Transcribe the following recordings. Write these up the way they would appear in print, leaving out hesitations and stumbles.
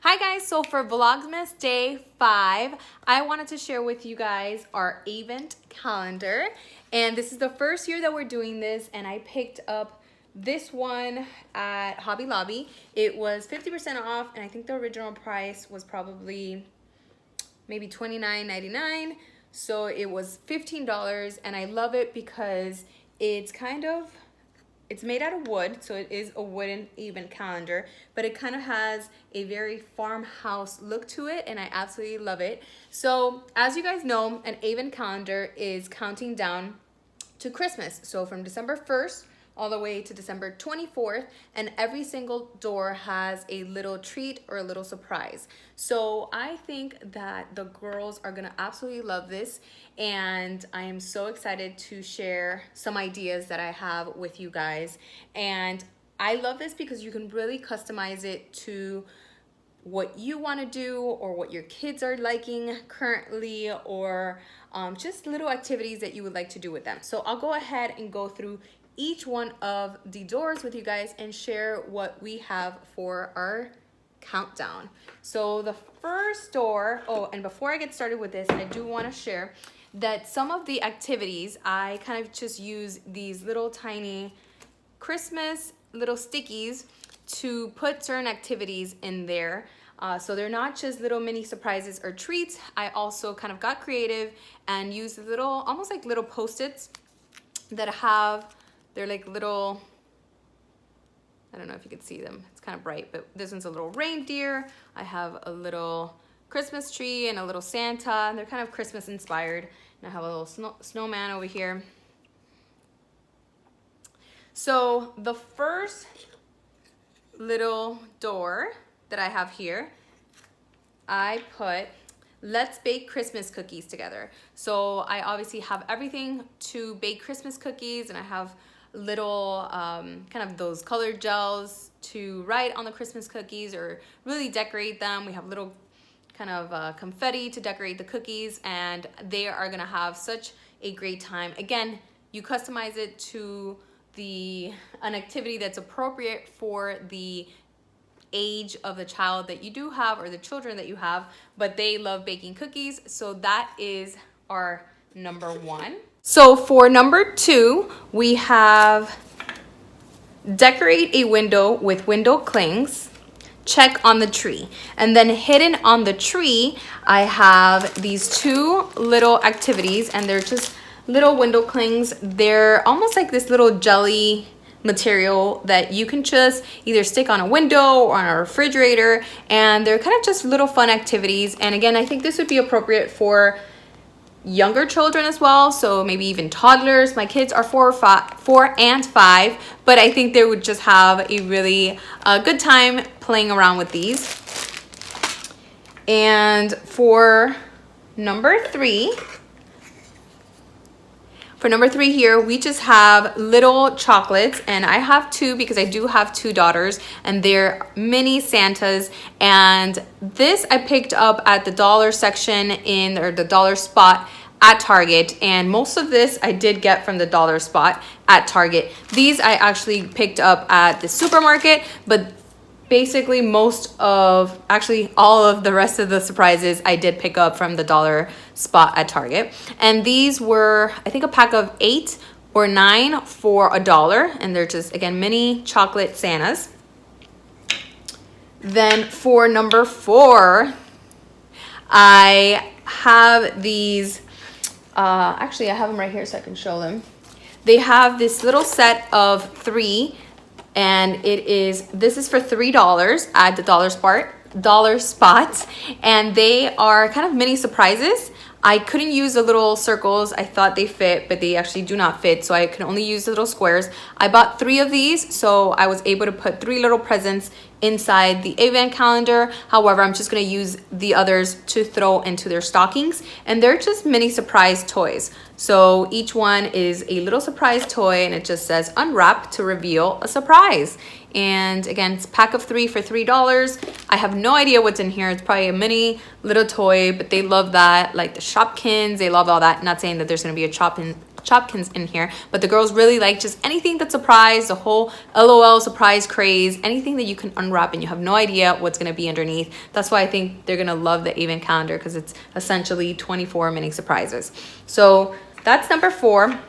Hi guys, so for Vlogmas Day 5, I wanted to share with you guys our event calendar. And this is the first year that we're doing this, and I picked up this one at Hobby Lobby. It was 50% off, and I think the original price was probably maybe $29.99. So it was $15, and I love it because it's made out of wood, so it is a wooden event calendar, but it kind of has a very farmhouse look to it, and I absolutely love it. So as you guys know, an event calendar is counting down to Christmas. So from December 1st all the way to December 24th, and every single door has a little treat or a little surprise. So I think that the girls are gonna absolutely love this, and I am so excited to share some ideas that I have with you guys. And I love this because you can really customize it to what you want to do or what your kids are liking currently, or just little activities that you would like to do with them. So I'll go ahead and go through each one of the doors with you guys and share what we have for our countdown. So the first door, oh, and before I get started with this, I do want to share that some of the activities, I kind of just use these little tiny Christmas little stickies to put certain activities in there. So they're not just little mini surprises or treats. I also kind of got creative and used little, almost like little Post-its that have, they're like little, I don't know if you can see them, it's kind of bright, but this one's a little reindeer. I have a little Christmas tree and a little Santa. They're kind of Christmas inspired. And I have a little snowman over here. So the first little door that I have here, I put let's bake Christmas cookies together. So I obviously have everything to bake Christmas cookies, and I have little kind of those colored gels to write on the Christmas cookies or really decorate them. We have little kind of confetti to decorate the cookies, and they are gonna have such a great time. Again, you customize it to an activity that's appropriate for the age of the child that you do have or the children that you have, but they love baking cookies. So that is our number one. So for number two, we have decorate a window with window clings, check on the tree. And then hidden on the tree, I have these two little activities, and they're just little window clings. They're almost like this little jelly material that you can just either stick on a window or on a refrigerator, and they're kind of just little fun activities. And again, I think this would be appropriate for younger children as well, so maybe even toddlers. My kids are 4 and 5, but I think they would just have a really good time playing around with these. And for number three here, we just have little chocolates, and I have two because I do have two daughters, and they're mini Santas. And this I picked up at the dollar section or the dollar spot at Target, and most of this I did get from the dollar spot at Target. These I actually picked up at the supermarket, but basically all of the rest of the surprises I did pick up from the dollar spot at Target. And these were, I think, a pack of 8 or 9 for $1, and they're just, again, mini chocolate Santas. Then for number 4, I have these, actually I have them right here so I can show them. They have this little set of 3, and this is for $3 at the dollar spot, and they are kind of mini surprises. I couldn't use the little circles. I thought they fit, but they actually do not fit, so I can only use the little squares. I bought 3 of these, so I was able to put 3 little presents inside the event calendar. However, I'm just going to use the others to throw into their stockings, and they're just mini surprise toys. So each one is a little surprise toy, and it just says unwrap to reveal a surprise. And again, it's a pack of 3 for $3. I have no idea what's in here. It's probably a mini little toy, but they love that, like the Shopkins. They love all that. Not saying that there's going to be a Chopkins in here, but the girls really like just anything that's surprise, the whole LOL surprise craze, anything that you can unwrap and you have no idea what's going to be underneath. That's why I think they're going to love the advent calendar, because it's essentially 24 mini surprises. So that's number 4.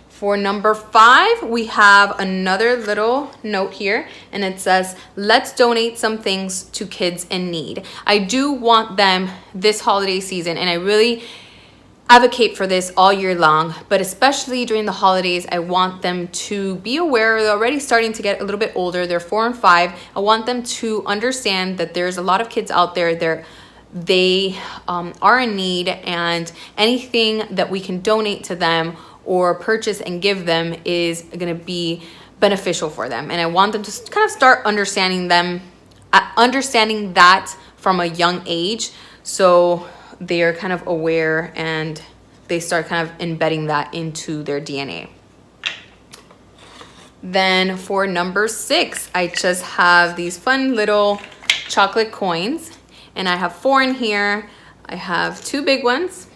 For number 5, we have another little note here, and it says, let's donate some things to kids in need. I do want them this holiday season, and I really advocate for this all year long, but especially during the holidays, I want them to be aware. They're already starting to get a little bit older. They're 4 and 5. I want them to understand that there's a lot of kids out there. They are in need, and anything that we can donate to them or purchase and give them is going to be beneficial for them. And I want them to kind of start understanding that from a young age, so they are kind of aware and they start kind of embedding that into their DNA. Then for number 6, I just have these fun little chocolate coins, and I have 4 in here. I have 2 big ones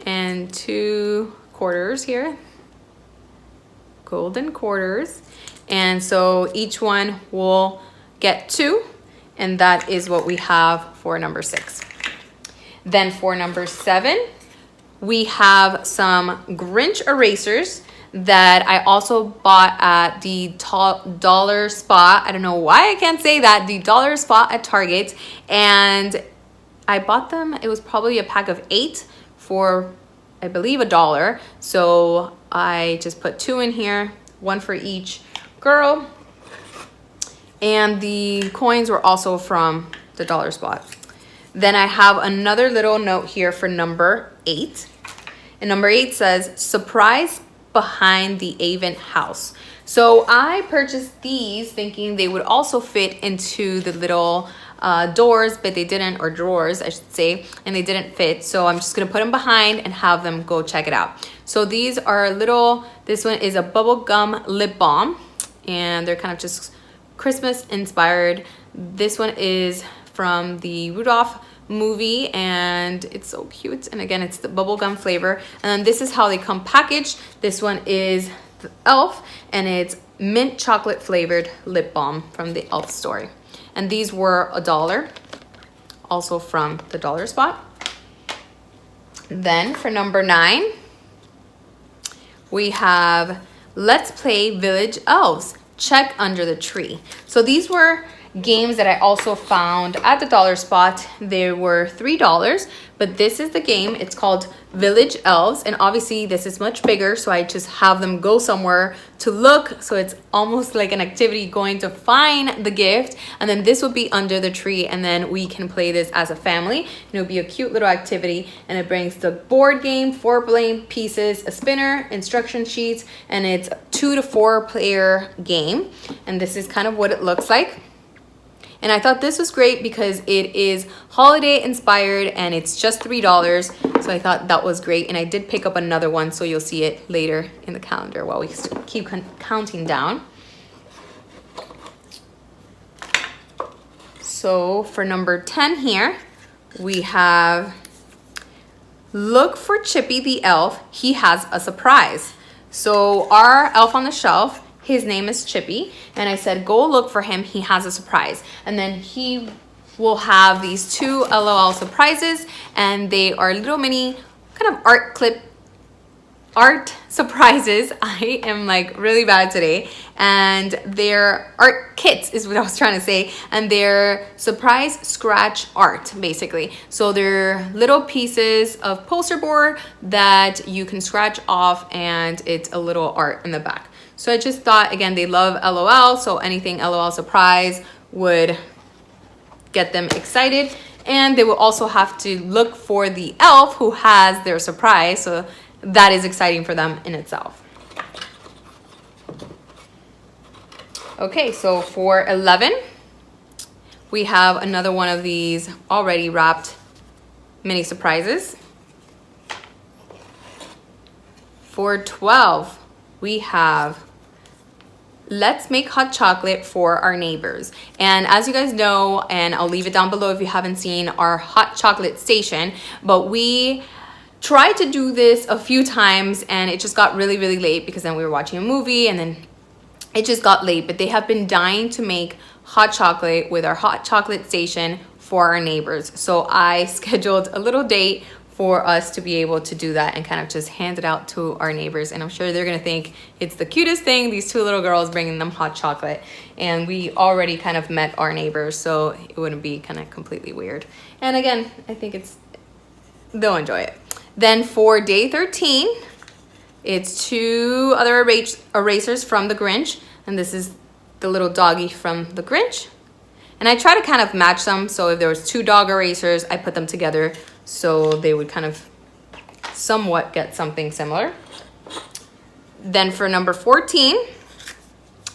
and 2 quarters here, golden quarters. And so each one will get 2, and that is what we have for number 6. Then for number 7, we have some Grinch erasers that I also bought at the dollar spot. I don't know why I can't say that, the dollar spot at Target. And I bought them, it was probably a pack of 8 for, I believe, $1. So I just put 2 in here, 1 for each girl. And the coins were also from the dollar spot. Then I have another little note here for number 8. And number 8 says, surprise behind the advent house. So I purchased these thinking they would also fit into the little doors, but they didn't, or drawers I should say, and they didn't fit. So I'm just gonna put them behind and have them go check it out. So these are little, this one is a bubble gum lip balm, and they're kind of just Christmas inspired. This one is from the Rudolph movie, and it's so cute. And again, it's the bubblegum flavor. And then this is how they come packaged. This one is the Elf, and it's mint chocolate flavored lip balm from the Elf store. And these were $1, also from the dollar spot. Then for number 9, we have Let's Play Village Elves, check under the tree. So these were games that I also found at the dollar spot. They were $3, but this is the game. It's called Village Elves, and obviously this is much bigger, so I just have them go somewhere to look, so it's almost like an activity going to find the gift. And then this will be under the tree, and then we can play this as a family, and it'll be a cute little activity. And it brings the board game, 4 blank pieces, a spinner, instruction sheets, and it's a 2 to 4 player game. And this is kind of what it looks like. And I thought this was great because it is holiday inspired and it's just $3. So I thought that was great. And I did pick up another one, so you'll see it later in the calendar while we keep counting down. So for number 10 here, we have look for Chippy the elf. He has a surprise. So our elf on the shelf, his name is Chippy, and I said, go look for him. He has a surprise. And then he will have these 2 LOL surprises, and they are little mini kind of art surprises. I am like really bad today. And they're art kits is what I was trying to say. And they're surprise scratch art, basically. So they're little pieces of poster board that you can scratch off, and it's a little art in the back. So I just thought, again, they love LOL, so anything LOL surprise would get them excited. And they will also have to look for the elf who has their surprise, so that is exciting for them in itself. Okay, so for 11, we have another one of these already wrapped mini surprises. For 12, we have let's make hot chocolate for our neighbors. And as you guys know, and I'll leave it down below if you haven't seen our hot chocolate station, but we tried to do this a few times and it just got really, really late because then we were watching a movie and then it just got late. But they have been dying to make hot chocolate with our hot chocolate station for our neighbors. So I scheduled a little date for us to be able to do that and kind of just hand it out to our neighbors. And I'm sure they're gonna think it's the cutest thing, these two little girls bringing them hot chocolate. And we already kind of met our neighbors, so it wouldn't be kind of completely weird. And again, I think they'll enjoy it. Then for day 13, it's two other erasers from the Grinch. And this is the little doggy from the Grinch. And I try to kind of match them. So if there was two dog erasers, I put them together so they would kind of somewhat get something similar. Then for number 14,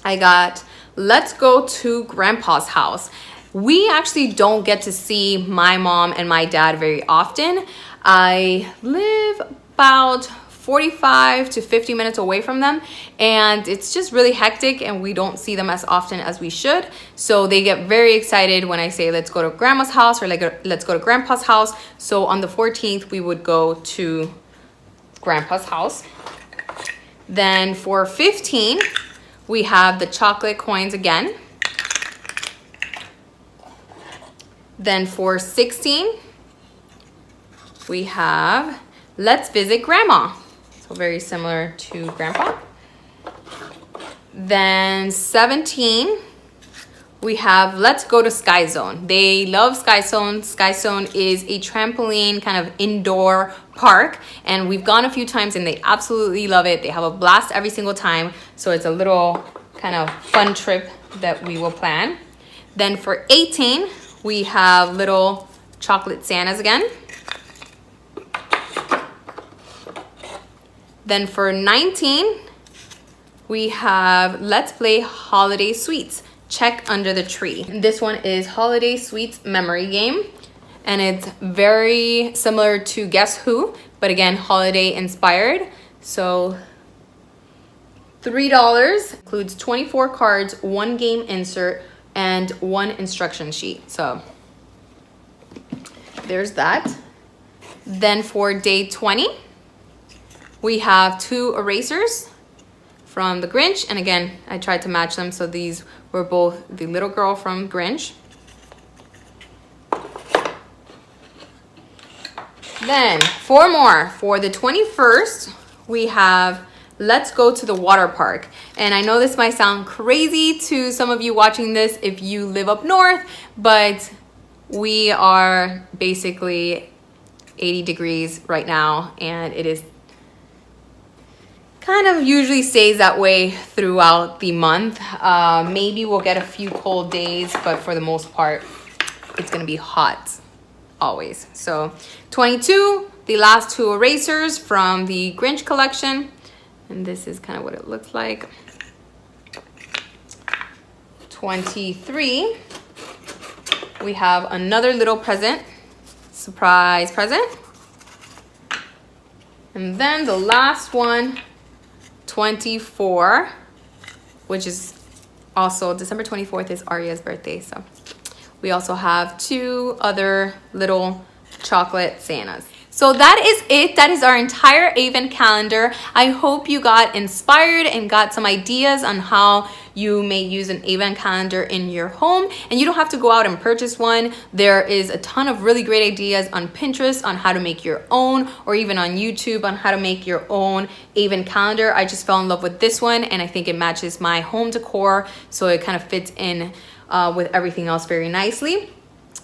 I got Let's Go to Grandpa's House. We actually don't get to see my mom and my dad very often. I live about 45 to 50 minutes away from them, and it's just really hectic and we don't see them as often as we should. So they get very excited when I say let's go to grandma's house or let's go to grandpa's house. So on the 14th we would go to grandpa's house. Then for 15 we have the chocolate coins again. Then for 16 we have let's visit grandma. So very similar to grandpa. Then 17, we have let's go to Sky Zone. They love Sky Zone. Sky Zone is a trampoline kind of indoor park, and we've gone a few times and they absolutely love it. They have a blast every single time. So it's a little kind of fun trip that we will plan. Then for 18, we have little chocolate Santas again. Then for 19, we have let's play Holiday Sweets. Check under the tree. This one is Holiday Sweets memory game, and it's very similar to Guess Who, but again, holiday inspired. So $3 includes 24 cards, 1 game insert, and 1 instruction sheet. So there's that. Then for day 20, we have 2 erasers from the Grinch. And again, I tried to match them. So these were both the little girl from Grinch. Then 4 more. For the 21st, we have let's go to the water park. And I know this might sound crazy to some of you watching this if you live up north, but we are basically 80 degrees right now, and it is kind of usually stays that way throughout the month. Maybe we'll get a few cold days, but for the most part, it's gonna be hot always. So 22, the last 2 erasers from the Grinch collection. And this is kind of what it looks like. 23, we have another little present, surprise present. And then the last one, 24, which is also December 24th is Arya's birthday. So we also have 2 other little chocolate Santas. So that is it. That is our entire advent calendar. I hope you got inspired and got some ideas on how you may use an advent calendar in your home, and you don't have to go out and purchase one. There is a ton of really great ideas on Pinterest on how to make your own, or even on YouTube on how to make your own advent calendar. I just fell in love with this one, and I think it matches my home decor, so it kind of fits in with everything else very nicely.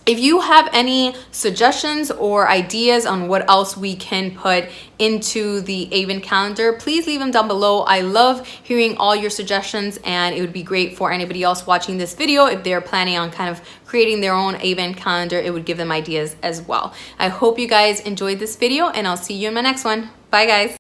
If you have any suggestions or ideas on what else we can put into the advent calendar, please leave them down below. I love hearing all your suggestions, and it would be great for anybody else watching this video. If they're planning on kind of creating their own advent calendar, it would give them ideas as well. I hope you guys enjoyed this video, and I'll see you in my next one. Bye guys.